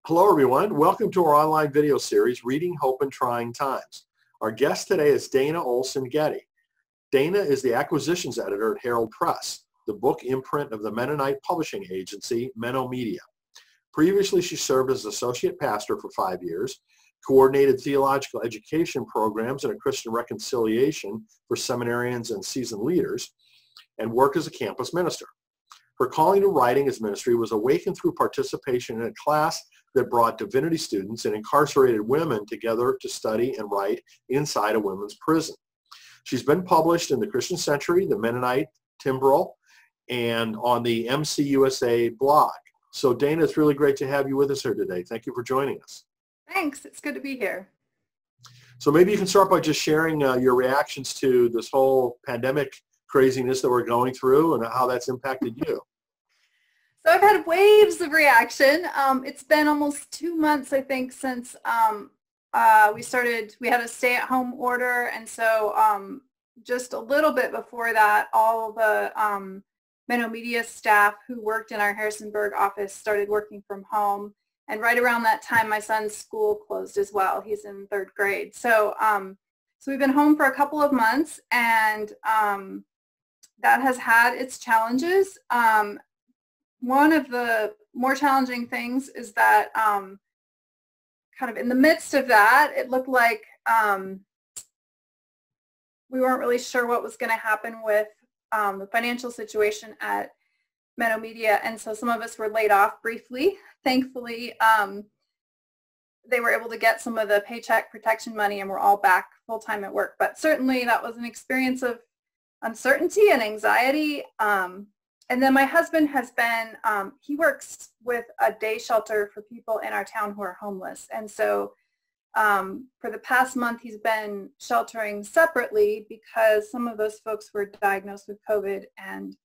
Hello, everyone. Welcome to our online video series, Reading Hope in Trying Times. Our guest today is Dayna Olsen-Getty. Dayna is the acquisitions editor at Herald Press, the book imprint of the Mennonite publishing agency, Menno Media. Previously, she served as associate pastor for 5 years, coordinated theological education programs and a Christian reconciliation for seminarians and seasoned leaders, and worked as a campus minister. Her calling to writing as ministry was awakened through participation in a class that brought divinity students and incarcerated women together to study and write inside a women's prison. She's been published in the Christian Century, the Mennonite, Timbrel, and on the MCUSA blog. So Dayna, it's really great to have you with us here today. Thank you for joining us. Thanks. It's good to be here. So maybe you can start by just sharing your reactions to this whole pandemic craziness that we're going through and how that's impacted you. So I've had waves of reaction. It's been almost 2 months, I think, since we had a stay-at-home order, and so just a little bit before that, all the Menno Media staff who worked in our Harrisonburg office started working from home, and right around that time, my son's school closed as well. He's in 3rd grade. So we've been home for a couple of months, and that has had its challenges. One of the more challenging things is that kind of in the midst of that, it looked like we weren't really sure what was going to happen with the financial situation at Menno Media, and so some of us were laid off briefly. Thankfully, they were able to get some of the paycheck protection money, and we're all back full-time at work. But certainly that was an experience of uncertainty and anxiety. And then my husband has been, he works with a day shelter for people in our town who are homeless. And so for the past month, he's been sheltering separately because some of those folks were diagnosed with COVID, and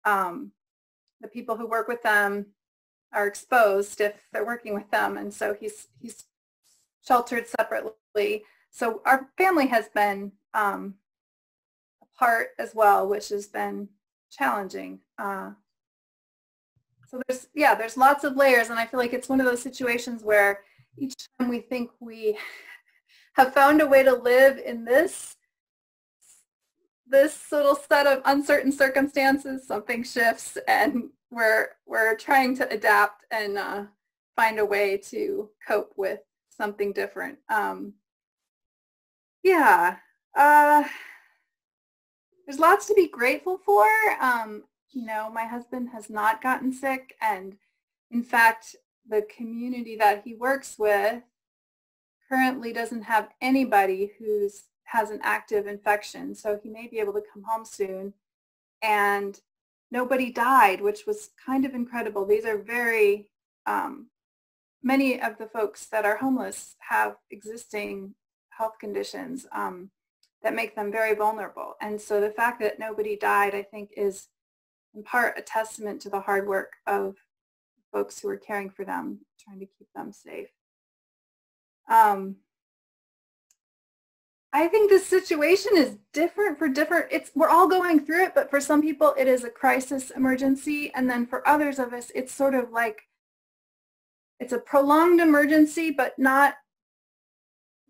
the people who work with them are exposed if they're working with them. And so he's sheltered separately. So our family has been apart as well, which has been challenging. So there's lots of layers, and I feel like it's one of those situations where each time we think we have found a way to live in this little set of uncertain circumstances, something shifts, and we're trying to adapt and find a way to cope with something different. There's lots to be grateful for. My husband has not gotten sick, and in fact, the community that he works with currently doesn't have anybody who has an active infection, so he may be able to come home soon. And nobody died, which was kind of incredible. These are very, many of the folks that are homeless have existing health conditions that make them very vulnerable. And so the fact that nobody died, I think, is in part a testament to the hard work of folks who are caring for them, trying to keep them safe. I think this situation is different for we're all going through it, but for some people it is a crisis emergency, and then for others of us it's sort of like it's a prolonged emergency, but not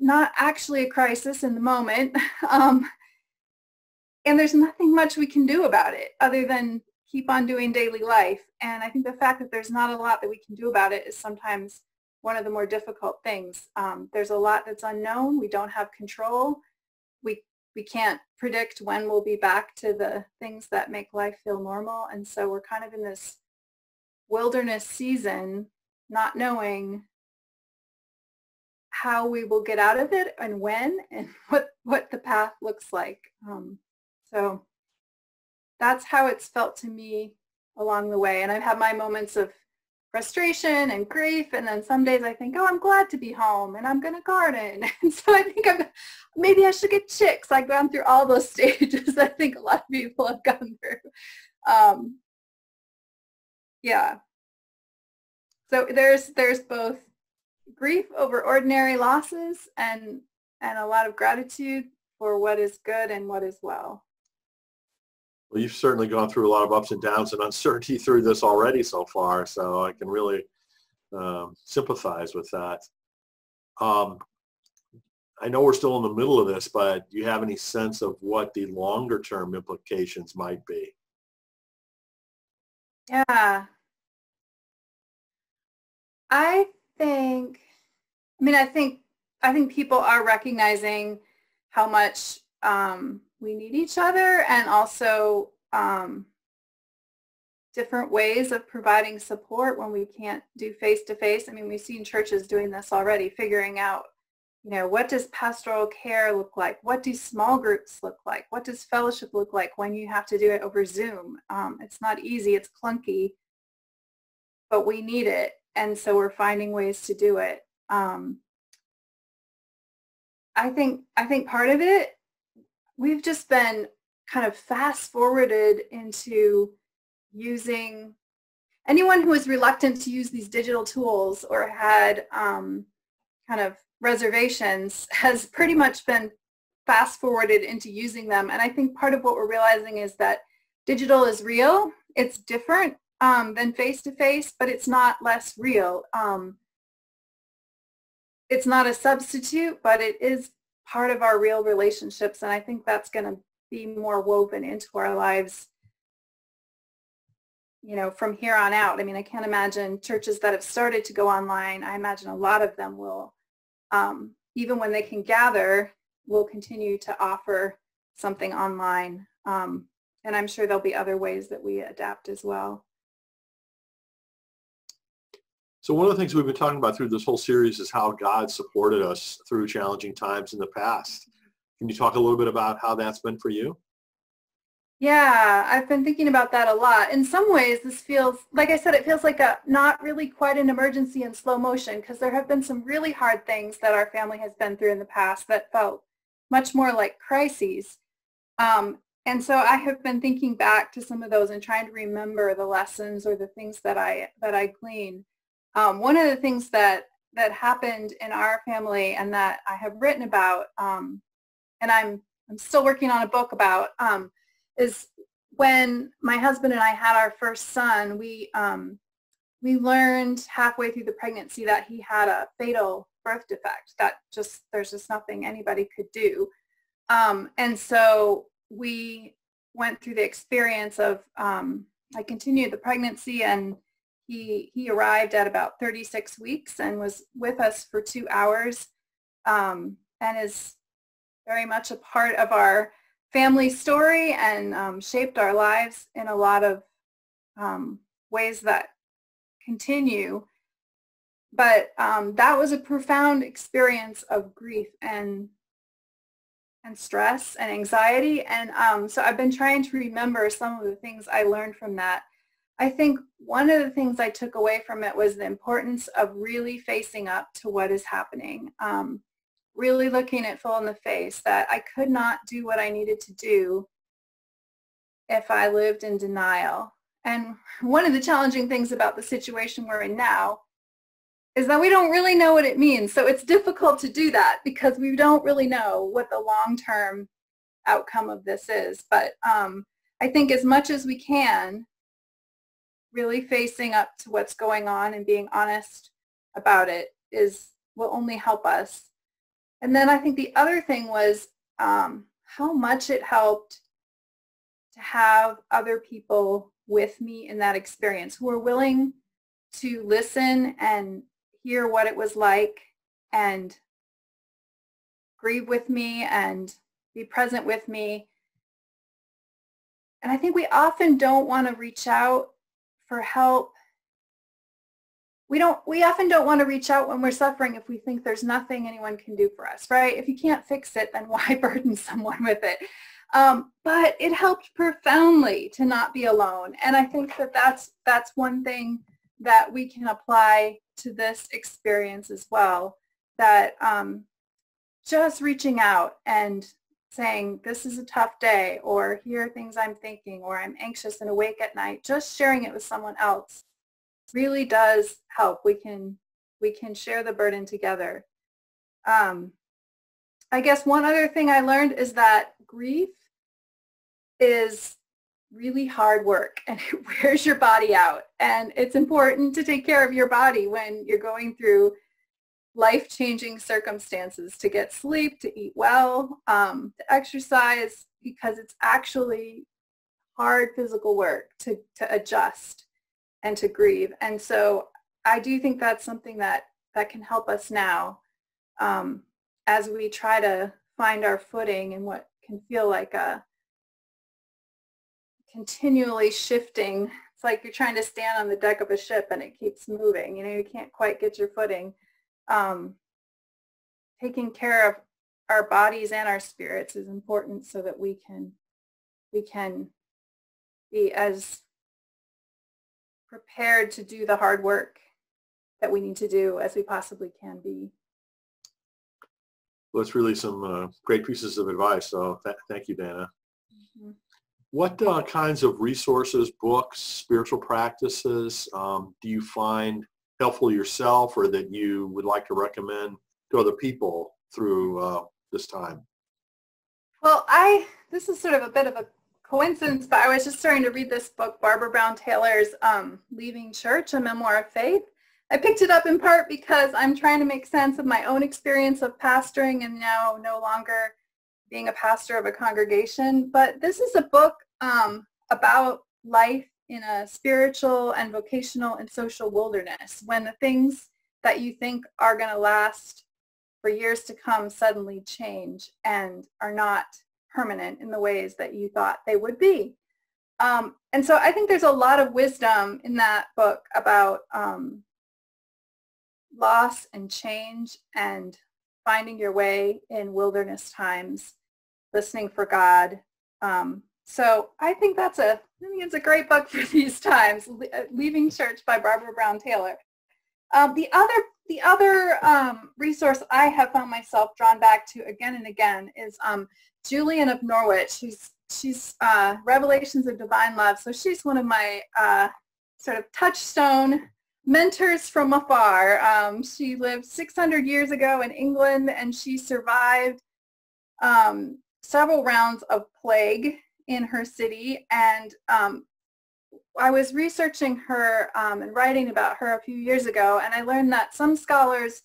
actually a crisis in the moment. And there's nothing much we can do about it other than keep on doing daily life. And I think the fact that there's not a lot that we can do about it is sometimes one of the more difficult things. There's a lot that's unknown. We don't have control. We can't predict when we'll be back to the things that make life feel normal. And so we're kind of in this wilderness season, not knowing how we will get out of it and when, and what the path looks like. So that's how it's felt to me along the way. And I've had my moments of frustration and grief, and then some days I think, oh, I'm glad to be home and I'm going to garden. And so I think maybe I should get chicks. I've gone through all those stages I think a lot of people have gone through. So there's both grief over ordinary losses and a lot of gratitude for what is good and what is well. Well, you've certainly gone through a lot of ups and downs and uncertainty through this already so far, so I can really sympathize with that. I know we're still in the middle of this, but do you have any sense of what the longer term implications might be? Yeah. I think, I think people are recognizing how much we need each other, and also different ways of providing support when we can't do face-to-face. I mean, we've seen churches doing this already, figuring out, what does pastoral care look like? What do small groups look like? What does fellowship look like when you have to do it over Zoom? It's not easy, it's clunky, but we need it. And so we're finding ways to do it. I think part of it, we've just been kind of fast forwarded into using, anyone who was reluctant to use these digital tools or had kind of reservations has pretty much been fast forwarded into using them. And I think part of what we're realizing is that digital is real. It's different than face-to-face, but it's not less real. It's not a substitute, but it is part of our real relationships. And I think that's going to be more woven into our lives, from here on out. I mean, I can't imagine churches that have started to go online. I imagine a lot of them will, even when they can gather, will continue to offer something online. And I'm sure there'll be other ways that we adapt as well. So one of the things we've been talking about through this whole series is how God supported us through challenging times in the past. Can you talk a little bit about how that's been for you? Yeah, I've been thinking about that a lot. In some ways, this feels, like I said, it feels like not really quite an emergency in slow motion, because there have been some really hard things that our family has been through in the past that felt much more like crises. And so I have been thinking back to some of those and trying to remember the lessons or the things that I gleaned. One of the things that happened in our family and that I have written about, and I'm still working on a book about, is when my husband and I had our first son. We learned halfway through the pregnancy that he had a fatal birth defect. There's just nothing anybody could do. And so we went through the experience of, I continued the pregnancy, and he arrived at about 36 weeks and was with us for 2 hours, and is very much a part of our family story, and shaped our lives in a lot of ways that continue. But that was a profound experience of grief and stress and anxiety. And so I've been trying to remember some of the things I learned from that. I think one of the things I took away from it was the importance of really facing up to what is happening. Really looking it full in the face, that I could not do what I needed to do if I lived in denial. And one of the challenging things about the situation we're in now is that we don't really know what it means. So it's difficult to do that because we don't really know what the long-term outcome of this is. But I think as much as we can, really facing up to what's going on and being honest about it will only help us. And then I think the other thing was how much it helped to have other people with me in that experience who were willing to listen and hear what it was like and grieve with me and be present with me. And I think we often don't want to reach out for help. We often don't want to reach out when we're suffering if we think there's nothing anyone can do for us, right? If you can't fix it, then why burden someone with it? But it helped profoundly to not be alone. And I think that that's one thing that we can apply to this experience as well, that just reaching out and saying, this is a tough day, or here are things I'm thinking, or I'm anxious and awake at night, just sharing it with someone else really does help. We can share the burden together. I guess one other thing I learned is that grief is really hard work, and it wears your body out. And it's important to take care of your body when you're going through life-changing circumstances, to get sleep, to eat well, to exercise, because it's actually hard physical work to adjust and to grieve. And so I do think that's something that can help us now, as we try to find our footing in what can feel like a continually shifting. It's like you're trying to stand on the deck of a ship and it keeps moving. You can't quite get your footing. Taking care of our bodies and our spirits is important so that we can be as prepared to do the hard work that we need to do as we possibly can be. Well, it's really some great pieces of advice. So thank you, Dayna. Mm-hmm. What kinds of resources, books, spiritual practices do you find helpful yourself, or that you would like to recommend to other people through this time? Well, this is sort of a bit of a coincidence, but I was just starting to read this book, Barbara Brown Taylor's Leaving Church, A Memoir of Faith. I picked it up in part because I'm trying to make sense of my own experience of pastoring and now no longer being a pastor of a congregation. But this is a book about life in a spiritual and vocational and social wilderness, when the things that you think are going to last for years to come suddenly change and are not permanent in the ways that you thought they would be. And so I think there's a lot of wisdom in that book about loss and change and finding your way in wilderness times, listening for God. So I think it's a great book for these times, Leaving Church by Barbara Brown Taylor. The other resource I have found myself drawn back to again and again is Julian of Norwich. She's Revelations of Divine Love. So she's one of my sort of touchstone mentors from afar. She lived 600 years ago in England, and she survived several rounds of plague in her city. And I was researching her and writing about her a few years ago, and I learned that some scholars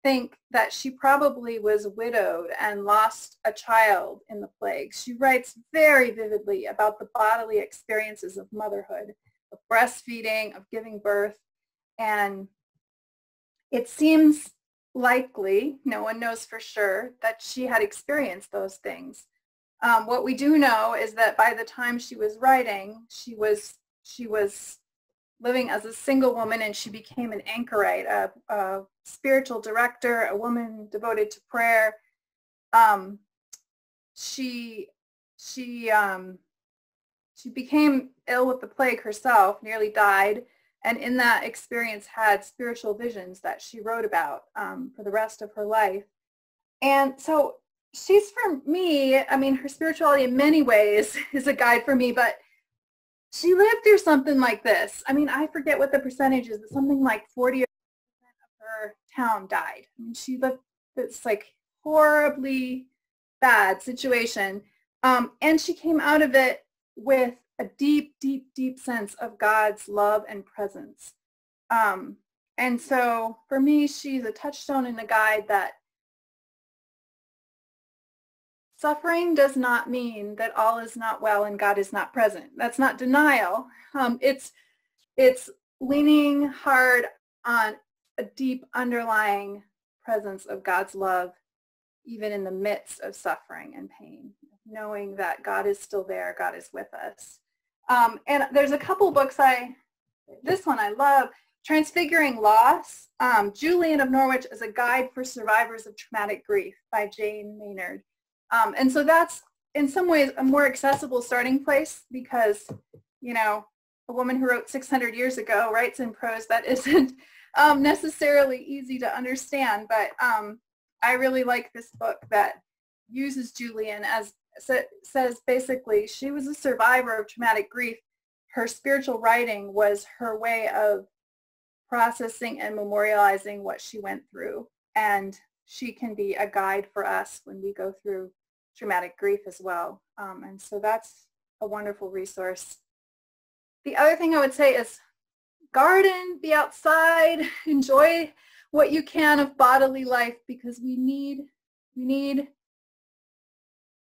think that she probably was widowed and lost a child in the plague. She writes very vividly about the bodily experiences of motherhood, of breastfeeding, of giving birth, and it seems likely, no one knows for sure, that she had experienced those things. What we do know is that by the time she was writing, she was living as a single woman, and she became an anchorite, a spiritual director, a woman devoted to prayer. She became ill with the plague herself, nearly died, and in that experience had spiritual visions that she wrote about for the rest of her life. And so she's, for me, I mean, her spirituality in many ways is a guide for me, but she lived through something like this. I mean, I forget what the percentage is, but something like 40% of her town died. I mean, she lived this like horribly bad situation. And she came out of it with a deep, deep, deep sense of God's love and presence. And so for me, she's a touchstone and a guide that suffering does not mean that all is not well and God is not present. That's not denial. It's leaning hard on a deep underlying presence of God's love, even in the midst of suffering and pain, knowing that God is still there, God is with us. And there's a couple books this one I love, Transfiguring Loss, Julian of Norwich as a Guide for Survivors of Traumatic Grief by Jane Maynard. And so that's in some ways a more accessible starting place because, a woman who wrote 600 years ago writes in prose that isn't necessarily easy to understand. But I really like this book that uses Julian says basically she was a survivor of traumatic grief. Her spiritual writing was her way of processing and memorializing what she went through. And she can be a guide for us when we go through traumatic grief as well. And so that's a wonderful resource. The other thing I would say is garden, be outside, enjoy what you can of bodily life, because we need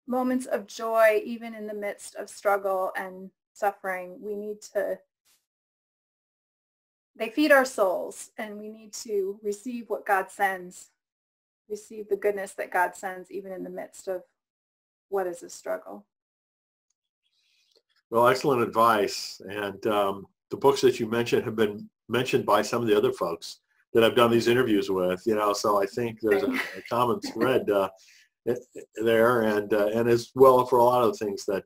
moments of joy even in the midst of struggle and suffering. They feed our souls, and we need to receive what God sends, receive the goodness that God sends even in the midst of what is a struggle. Well, excellent advice. And the books that you mentioned have been mentioned by some of the other folks that I've done these interviews with, so I think there's a common thread there, and as well for a lot of the things that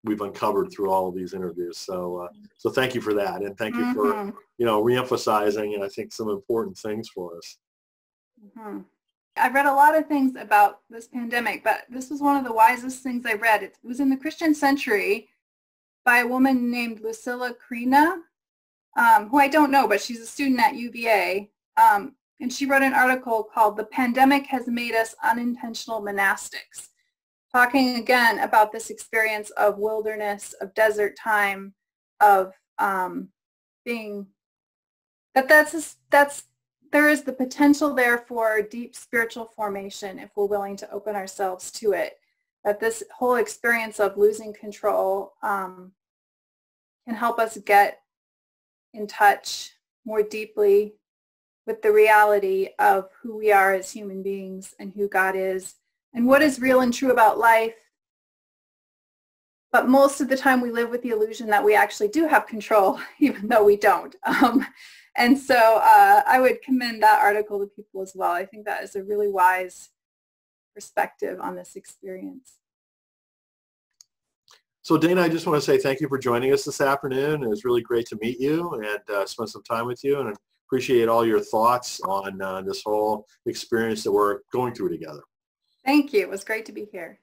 we've uncovered through all of these interviews. So thank you for that, and thank you for reemphasizing, and I think some important things for us. I've read a lot of things about this pandemic, but this was one of the wisest things I read. It was in the Christian Century by a woman named Lucilla Crina, who I don't know, but she's a student at UVA. And she wrote an article called "The Pandemic Has Made Us Unintentional Monastics," talking again about this experience of wilderness, of desert time, of being, there is the potential there for deep spiritual formation if we're willing to open ourselves to it. That this whole experience of losing control can help us get in touch more deeply with the reality of who we are as human beings and who God is and what is real and true about life. But most of the time we live with the illusion that we actually do have control, even though we don't. And so I would commend that article to people as well. I think that is a really wise perspective on this experience. So Dayna, I just want to say thank you for joining us this afternoon. It was really great to meet you and spend some time with you, and I appreciate all your thoughts on this whole experience that we're going through together. Thank you. It was great to be here.